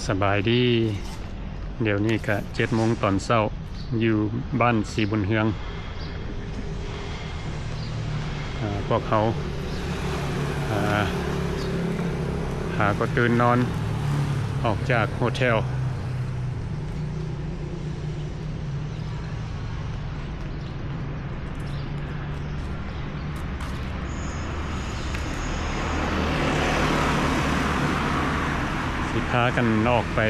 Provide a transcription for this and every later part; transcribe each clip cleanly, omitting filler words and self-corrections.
สบายดีเดี๋ยวนี้ก็7 โมงตอนเช้าอยู่บ้านสีบุญเฮืองพวกเขาหาก็ตื่นนอนออกจากโฮเทลสิพากันออกไป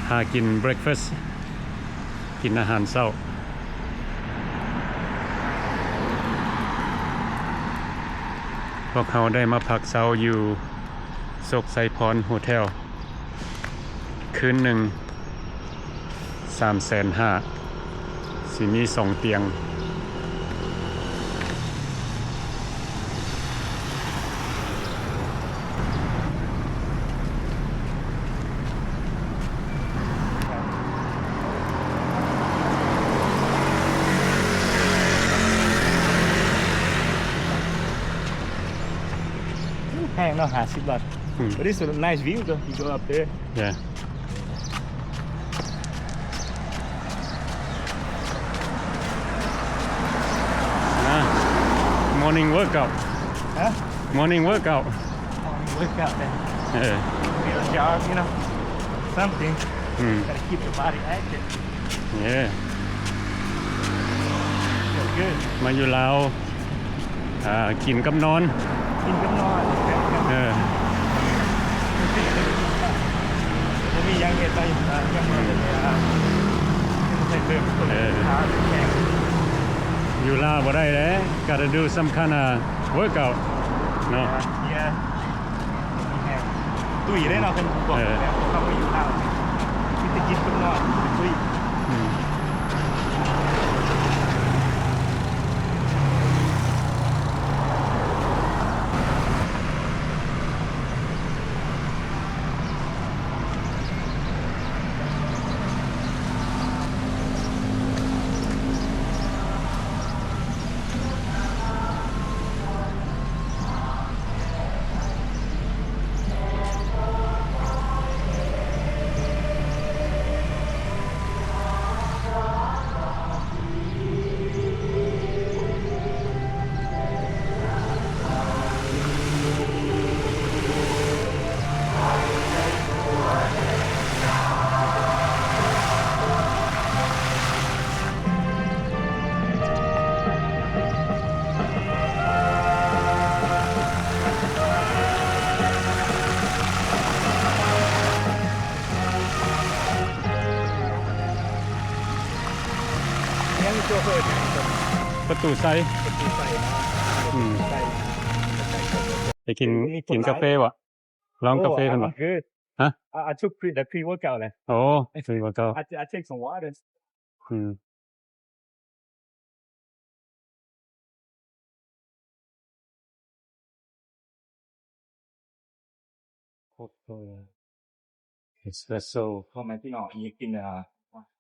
หากินเบรคฟาสต์กินอาหารเช้าพวกเขาได้มาพักเช้าอยู่โศกไซพรโฮเทลคืนหนึ่ง350,000สิมี2 เตียงแพงเนาะ50 บาท But it's a nice view though. You go up there. Yeah. Morning workout. Huh? Morning workout. Work out there. Yeah. Get a job, you know. Something. Gotta keep the body active. Yeah. Feel good. มาอยู่ลาวกินกับนอน กินกับนอนจะมียังเห็นไปยังมาเลยใส่เพิ่มตัวขาแข็ง อยู่ลาวบ่ได้แล้ว gotta do some kind of workout เนาะ Yeah. ตุ้ยได้เนาะเป็นบอกแล้วเขาไปอยู่แล้วมีแต่กินกับนอนตุ้ยประตูไซไปกินกาแฟวะลองกาแฟกันวะ Good. ฮะ I took the pre-workout เลย โอ้ฟรีworkout I take some water. เอสเปรสโซ่ พอมาที่หนออีกกิน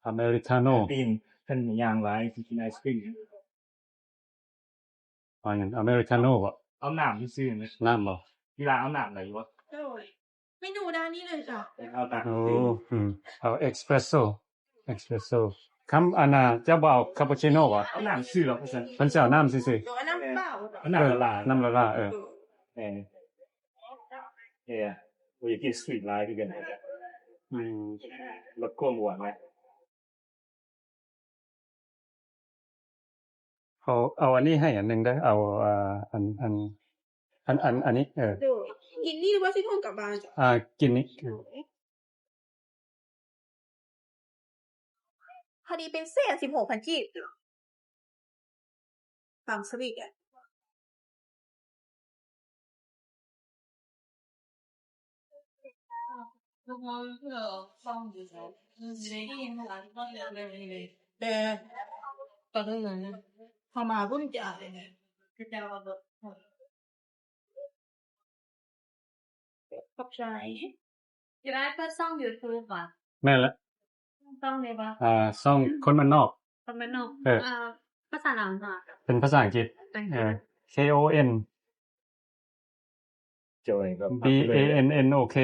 อเมริกาโน่ ตีนท่านย่างไว้กินไอศครีม ว่าอย่างอเมริกาโน่วะ เอาหนามที่ซื้อไหม น้ำบ่ กีฬาเอาหนามไหนวะ โดยไม่ดูด้านนี้เลยจ้ะ เอาตา โอ้เอาเอสเปรสโซ่คำอันน่ะเจ้าบ่าวคาปูชิโน่วะ เอาหนามซื้อหรอเพื่อน เพิ่นสิเอาน้ำซื่อ โดยน้ำเปล่า เอาหนามละลาย น้ำละลายเราอยากกินสตรีทไลฟ์ด้วยกันลดความหวานไหม เอาอันนี้ให้อันหนึงได้เอาอันนี้โดยกินนี่หรือว่าที่ห้องกลับบ้านจ้ะกินนี้ พอดีเป็นเศษ16,000 กีบฝั่งสวิกอ่ะตอนนั้นพอมาก็ไม่จ่ายเลยขอบใจจะได้เปิดช่อง YouTube ป่ะ แม่นละ ช่องเลยป่ะ ซ่องคนบ้านนอก คนบ้านนอก ภาษาลาวค่ะ เป็นภาษาอังกฤษKON โจยก็ B A N N โอเค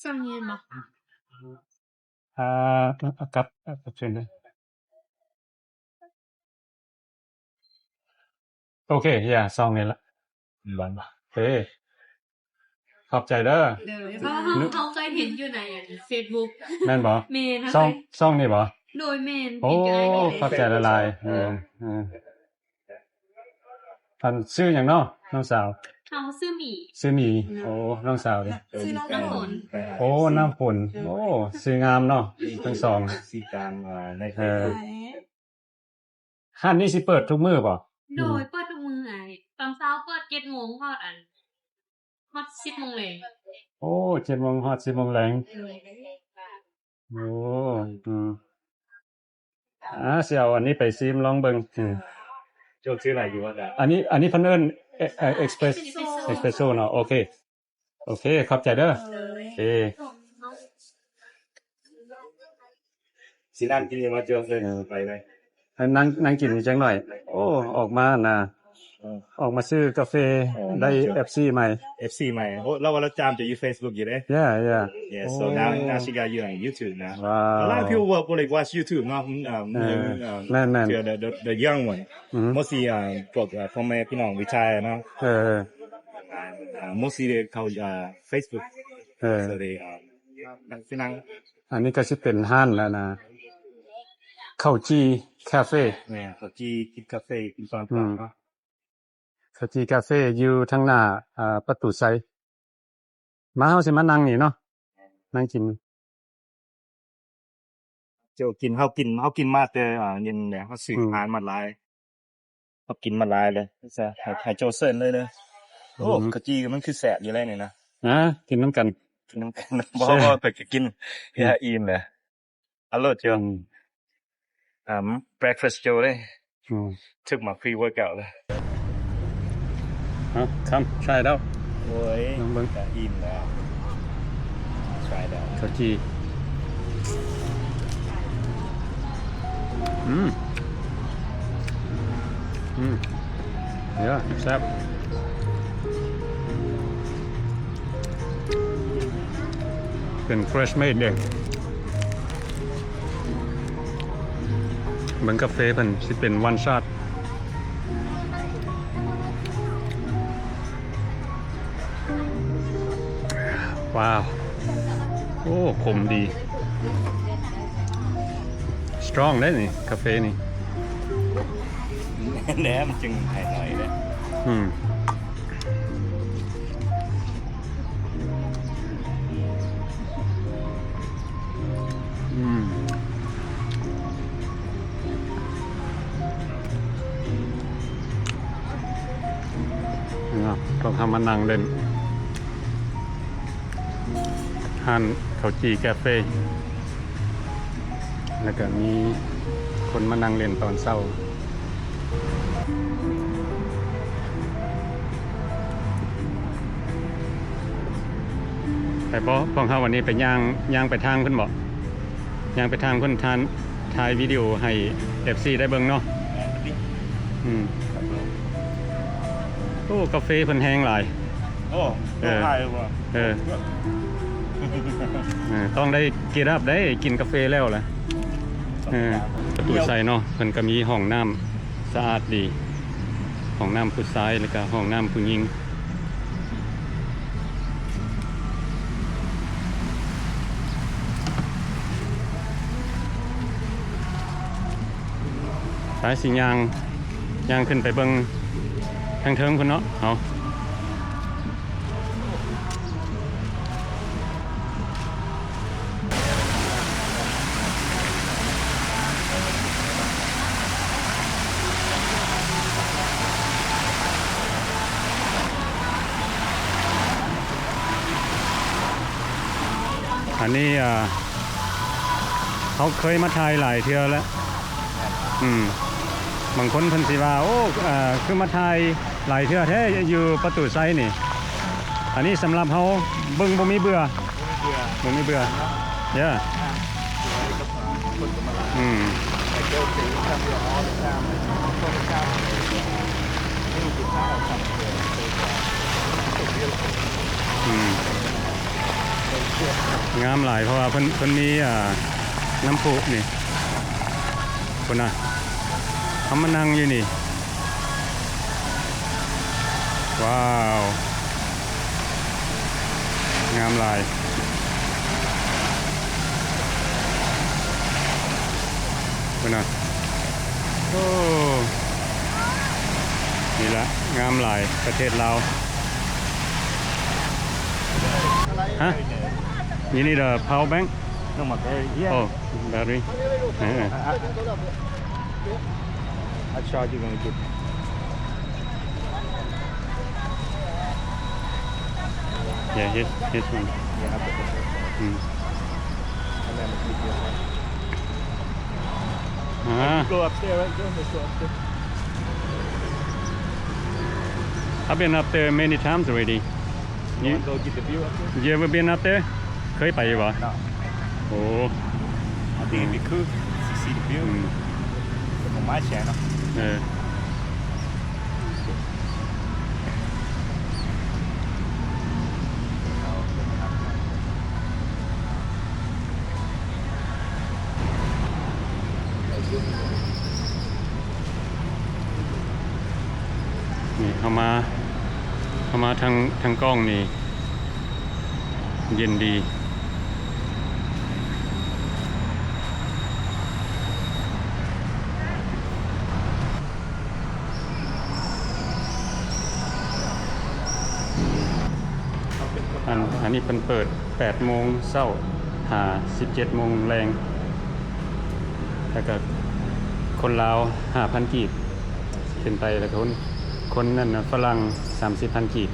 sang nhiên mà กับเชิญเลยโอเคอย่าซองนี่ละ บ้าน เฮ้ขอบใจเด้อ เพราะเขาเคยเห็นอยู่ใน Facebook แม่นบ่ เมน ซองนี่บ่ โดยเมน โอ้ขอบใจละลายท่านชื่อหยังเนาะน้องสาว เขาซื้อหมี่ ชื่อหมีโอ้น้องสาวดิ ซื้อน้ำฝน โอ้น้ำฝนโอ้ชื่องามเนาะทั้งสอง สีกลางใน ห้านนี้สิเปิดทุกมื้อบ่ โดยเปิดทุกมือไงตอนเช้าเปิด7 โมงฮอดฮอด10 โมงเลย โอ้7 โมงฮอด10 โมงแลงโอ้สิเอาอันนี้ไปซิมลองเบิ่ง โจชื่ออะไรอยู่วะเนี่ย อันนี้เพิ่นเอิ้นเอ็กซ์เพรสโซเนาะโอเคขอบใจเด้อโอเค สีนั่นกินยังมาโจเลยไปเลย นั่งกินจังหน่อย โอ้ออกมาน่ะออกมาซื้อกาแฟได้ FC ใหม่ FC ใหม่โอ้เราจำจะอยู่ Facebook อยู่เลย Yeah so now she got you on YouTube now Wow. a lot of people will watch YouTube not Man. the young one mostly พวกพ่อแม่พี่น้องวิชัยเนาะ mostly they call Facebook so they พี่น้อง อันนี้ก็สิเป็นห้านแล้วนะข้าวจีคาเฟ่ เนี่ยเขาจีกินกาแฟกินตอนเนาะ ข้าวจีคาเฟ่อยู่ทางหน้าประตูไซมาเฮาสิมานั่งนี่เนาะนั่งกิน เจ้ากินเขากินมาแต่เย็นเนี่ยเขาสื่ออาหารมาหลายเขากินมาหลายเลยจะให้โจเซินเลยเนอะโอ้กะจีมันคือแสบอยู่เลยเนี่ยนะ กินน้ำกัน กินน้ำกันบอกว่าไปกินยาอีมเลยอร่อยจังbreakfast โจเลย took my pre workout เลย come try it out โอ้ย ลองเบิ่ง อิ่มแล้ว try that ข้าวจีเดี๋ยวแซ่บเป็น fresh made เด้เหมือนกาแฟเพิ่นสิเป็น one shot ว้าวโอ้ขมดี strong เลยนี่กาแฟนี่ แหนมจึงให้หน่อยเลย ต้องทำมานั่งเล่นห้านข้าวจีคาเฟ่แล้วก็มีคนมานั่งเล่นตอนเช้าไปบ่พองเฮาวันนี้ไปย่างไปทางเพิ่นบ่ย่างไปทางเพิ่นถ่ายวิดีโอให้ FC ได้เบิ่งเนาะโอ้กาแฟเพิ่นแห้งหลาย โอ้ตัวไทยว่ะ ต้องได้กินรับได้กินกาแฟแล้วล่ะประตูใส่เนาะเพิ่นก็มีห้องน้ำสะอาดดีห้องน้ำผู้ชายแล้วก็ห้องน้ำผู้หญิงสายสิย่างขึ้นไปเบิ่งทางเทิงพุ่นเนาะเอาอันนี้เขาเคยมาถ่ายหลายเทื่อแล้วบางคนเพิ่นสิว่าโอ้คือมาถ่ายหลายเทื่อแท้อยู่ประตูไซนี่อันนี้สำหรับเฮาเบิ่งบ่มีเบื่อเย้ those days you come here all the time like all the timeนี่คือข้าวทำเองso beautiful งามหลายเพราะว่าเพิ่นมีน้ำพุนี่คนน่ะเขามานั่งอยู่นี่ว้าวงามหลายคนน่ะโอ้นี่ละงามหลายประเทศลาวฮะYou need a power bank? No, my battery. Yeah. Oh, battery. I charge you when we get. Yeah, here's one. Yeah, I put this. Mm. And then it's good. Ah, Go upstairs, right? Let's go upstairs. I've been up there many times already. You want to go get the view up there? You ever been up there? เคยไปอยู่ปะ No. โอ้ I think it'd be cool to see the view from my channel. เออนี่เข้ามาทางกล้องนี่เย็นดีอันนี้เปิด8 โมงเช้าหา17 โมงแรงแล้วก็คนลาว 5,000 กีบขึ้นไปแล้วก็คนนั่นนะฝรั่ง 30,000 กีบ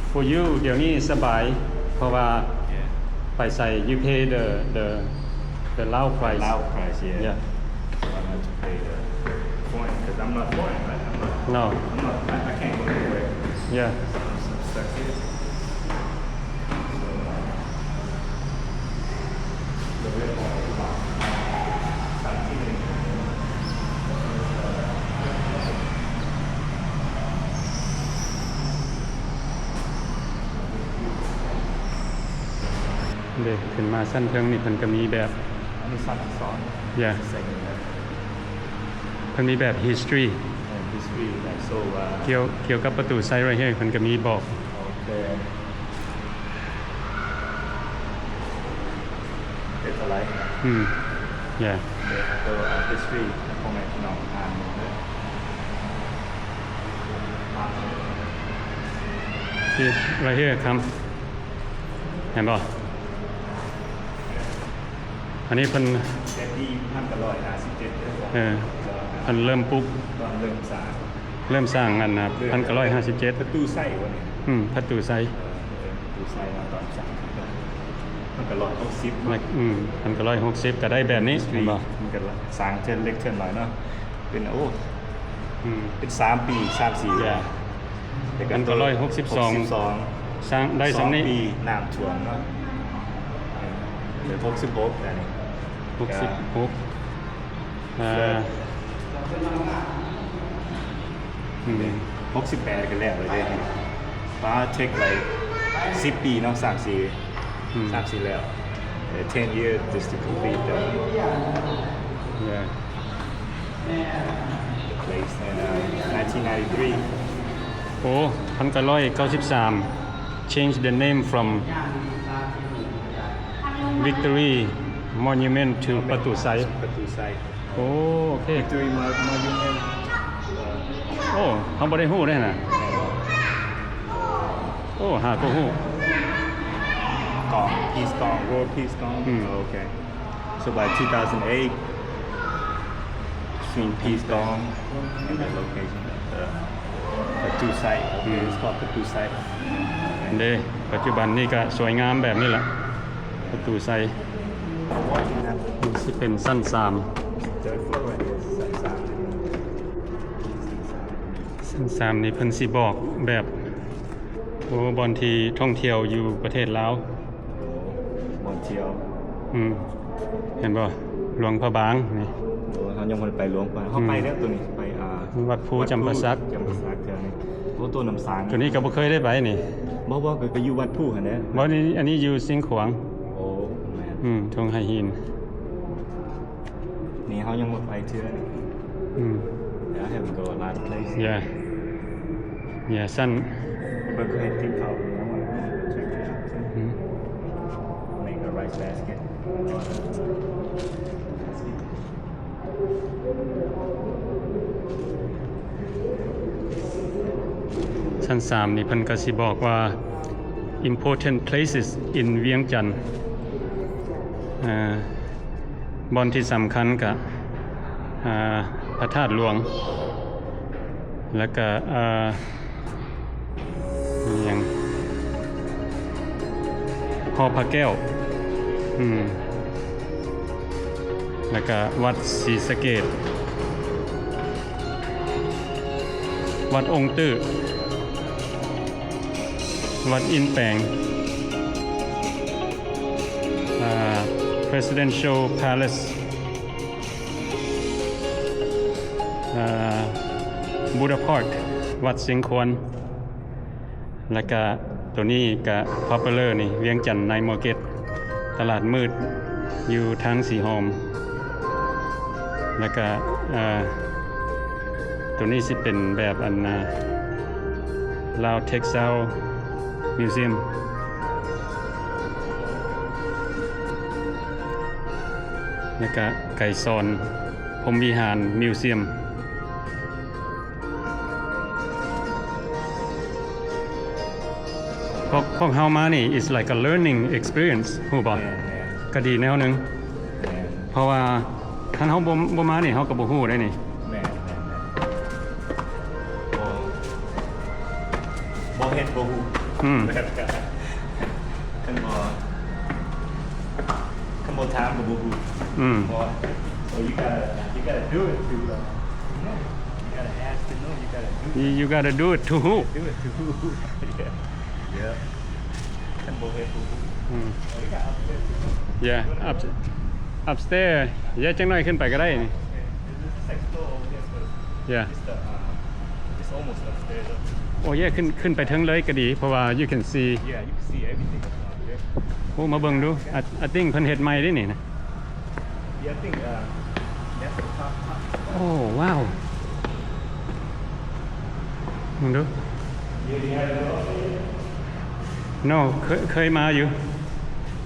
For you เดี๋ยวนี้สบายเพราะว่าไปใส่ you pay the low price Loud price, yeah. yeah I have to pay the foreign because I'm not foreign, right? no I can't go anywhere. yeah So I'm stuck here. So, the red one is locked.เด็กขึ้นมาสั้นเทิงนี่เพิ่นก็มีแบบ I need something song. yeah Second, เพิ่นมีแบบ history and history, like so. เกี่ยวกับประตูไซไรเฮ้ยเพิ่นก็มีบอก Okay. It's a light. yeah So history, พ่อแม่พี่น้องอ่านหมดเลย see right here come เห็นบ่อันนี้เพิ่น แต่ที่1,957เดือน เเพิ่นเริ่มปุ๊บ ตอนเริ่มสร้าง เริ่มสร้างอันนะ1957 ประตูไส้วะเนี่ย ประตูไซ ประตูไส้มาตอนสร้าง1,960 1960ก็ได้แบบนี้เห็นบ่ มันก็สร้างเทินเล็กเทินหน่อยเนาะเป็นเป็น3 ปี 3-4 yeah 1962 สร้างได้สำนี้ ปีน้ำท่วมเนาะเดี๋ยว66แต่นี่ 6668กันแล้วเลยเด้ป้าเทคไลท์10 ปีเนาะ34แล้ว10 years just to complete the yeah place in 1993 โอ้1993 change the name from Victory Monument to ประตูไซ ประตูไซ โอ้โอเค Victory Monument โอ้เขาบ่ได้ฮู้ได้น่ะโอ้หาก็ฮู้ กอง Peace กอง World Peace กอง Okay so by 2008 between Peace กอง and the location of the ประตูไซ it's called ประตูไซ เด้ปัจจุบันนี่ก็สวยงามแบบนี้แหละประตูไซนี่สิเป็นสั้น3 Third floor right here สั้น3นี่เพิ่นสิบอกแบบโอ้บอนที่ท่องเที่ยวอยู่ประเทศลาว บนเที่ยว อืม เห็นบ่หลวงพระบางนี่ โอ้เขายังบ่ได้ไปหลวงป่าเขาไปแล้วตัวนี้ไปวัดภูจำปาสัก จำปาสักเทื่อนี่โอ้ตัวน้ำสาง ตัวนี้ก็บ่เคยได้ไปนี่ บ่ก็อยู่วัดภูหั่นแหละ บ่นี่อันนี้อยู่สิงห์ขวาง โอ้แม่น ทงไหหิน นี่เขายังบ่ไปเทื่อนี่ I haven't go a lot of places yeah son but go ahead think out I want to check it out make a rice basketชั้น3นี่เพิ่นก็สิบอกว่า important places in เวียงจันทน์บอนที่สำคัญกับพระธาตุหลวงแล้วก็อย่างหอพระแก้วแล้วก็วัดศรีสะเกษวัดองค์ตื้อวัดอินแปงPresidential Palace บูดาพาร์ควัดสิงห์ขวานแล้วก็ตัวนี้ก็ Popular นี่เวียงจันทน์ไนท์มาร์เก็ตตลาดมืดอยู่ทางสีหอมแล้วก็ตัวนี้สิเป็นแบบอันลาวเท็กซัสมิวเซียมแล้วก็ไก่ซอนพรหมวิหารมิวเซียมพวกเฮามานี่ is like a learning experience ฮู้บ่ก็ดีแนวหนึงเพราะว่าคันเฮาบ่มานี่เฮาก็บ่ฮู้ได้นี่บ่เฮ็ดบ่ฮู้แบบคันบ่ถามก็บ่ฮู้so you gotta do it to you gotta ask to know you gotta do it you gotta do it to who do it to who yeah คันบ่เฮ็ดบ่ฮู้yeah upstairs อย่าจังหน่อยขึ้นไปก็ได้นี่ yeah it's almost upstairs โอ้ยขึ้นไปถึงเลยก็ดีเพราะว่า you can see yeah you can see everything โอ้มาเบิ่งดู I think เพิ่นเฮ็ดใหม่ได้นี่นะ yeah I think that's the top โอ้ว้าวมึงดู no เคยมาอยู่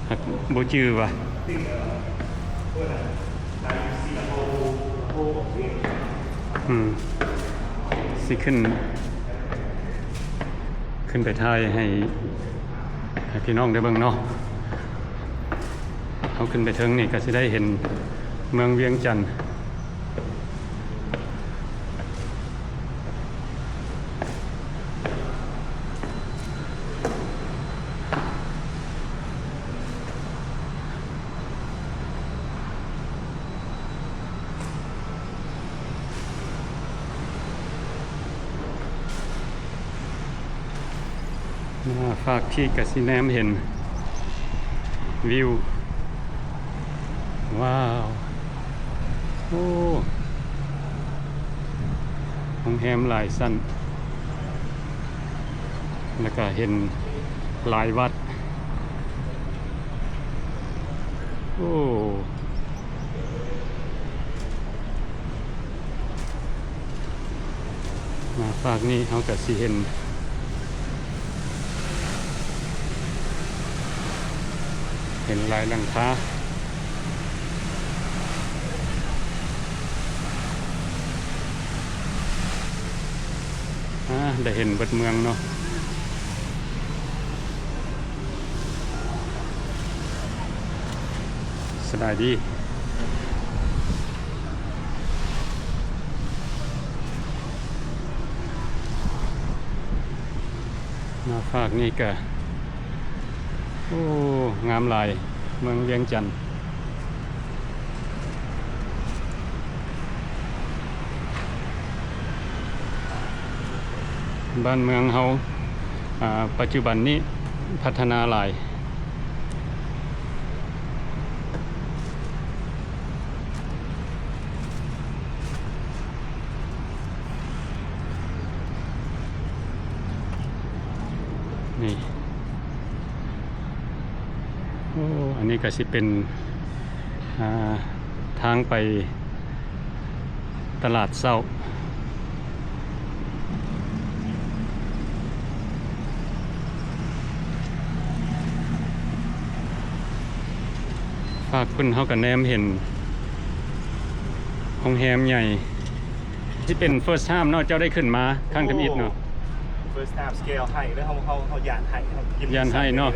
หักบ่จื้อว่ะสิขึ้นไปถ่ายให้พี่น้องได้เบิ่งเนาะเขาขึ้นไปถึงนี่ก็สิได้เห็นเมืองเวียงจันทน์ฝากที่กสิแนมเห็นวิวว้าวโอ้โรงแรมหลายสั้นแล้วก็เห็นหลายวัดโอ้มาฝากนี้เขาก็สิเห็นลายหลังคาได้เห็นเบิดเมืองเนาะสบายดีมาฝากนี่กะโอ้งามหลายเมืองเวียงจันทน์บ้านเมืองเฮาปัจจุบันนี้พัฒนาหลาย ก็สิเป็นทางไปตลาดเช้าภาคพุ่นเฮากับแนมเห็นโรงแรมใหญ่ที่เป็น first time เนาะเจ้าได้ขึ้นมาข้างทำอิฐเนาะ first time scale ให้แล้วเขาย่านให้เขากิน ย่านให้เนาะ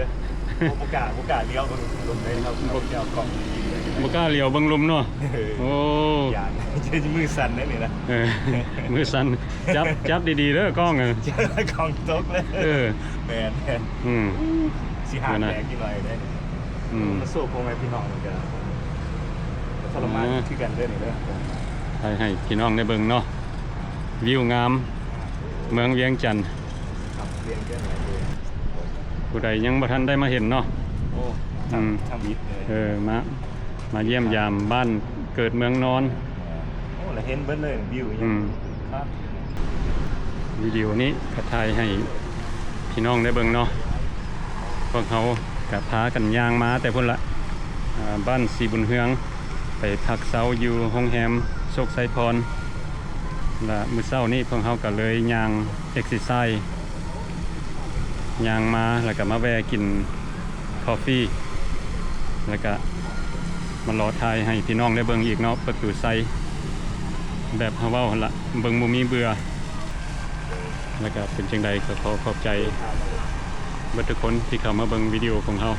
เขาบ่กล้าเลี้ยวบนลงเลยครับบ่กล้ากล่อง บ่กล้าเหลียวเบิ่งลุมเนาะโอ้ ย่านจะมือสั่นได้นี่นะ เออมือสั่นจับดีๆเด้อกล้องอ่ะ เจอกล่องตกเลย เออ แมน อืม สิหาแตกกี่หน่อยได้ อืม มาสู้พวกแม่พี่น้องมันก็ทรมานคือกันเด้อนี่เด้อ ให้พี่น้องได้เบิ่งเนาะวิวงามเมืองเวียงจันทน์ ครับเรียนกันหลายเลย ผู้ใดยังบ่ทันได้มาเห็นเนาะ โอ้ทำมิดเลย มาเยี่ยมยามบ้านเกิดเมืองนอน โอ้แล้วเห็นเบิดเลยวิวครับ วิดีโอนี้ก็ถ่ายให้พี่น้องได้เบิ่งเนาะพวกเขาก็พากันย่างมาแต่พุ่นละบ้านสีบุญเฮืองไปพักเช้าอยู่โรงแรมโชคไซพรและมื้อเช้านี้พวกเขาก็เลยย่างเอ็กซิไซส์ย่างมาแล้วก็มาแวะกินกาแฟแล้วก็มารอถ่ายให้พี่น้องได้เบิ่งอีกเนาะประตูไซแบบเฮาเว้าหั่นละเบิ่งบ่มีเบื่อแล้วก็เป็นจังใดก็ขอขอบใจเบิดทุกคนที่เข้ามาเบิ่งวิดีโอของเฮา